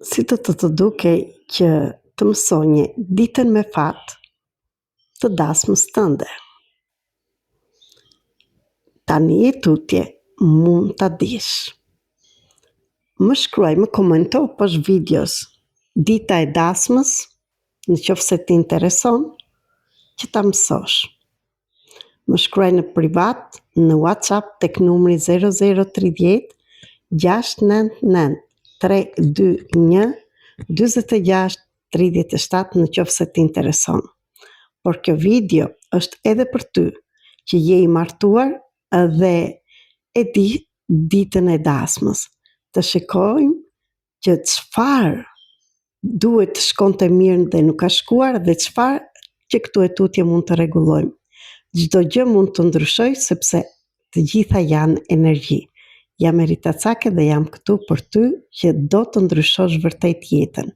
Si të duke që të mësonje ditën me fat të dasmës tënde. Tani e tutje mund të dish. Më shkruaj, më komento poshtë videos dita e dasmës, në qoftë se ti intereson, që ta mësosh. Më shkruaj në privat, në WhatsApp tek numri 0030 699 321 46 37 në qoftë se t'intereson. Por kjo video është edhe për ty që je i martuar dhe e di ditën e dasmës. Të shikojmë që çfarë duhet të shkonte mirë dhe nuk ka shkuar dhe çfarë që këtu e tutje mund të rregullojmë. Çdo gjë mund të ndryshoj sepse të gjitha janë energji. Jam Erita Cake dhe jam këtu për ty që do të ndryshosh vërtet jetën.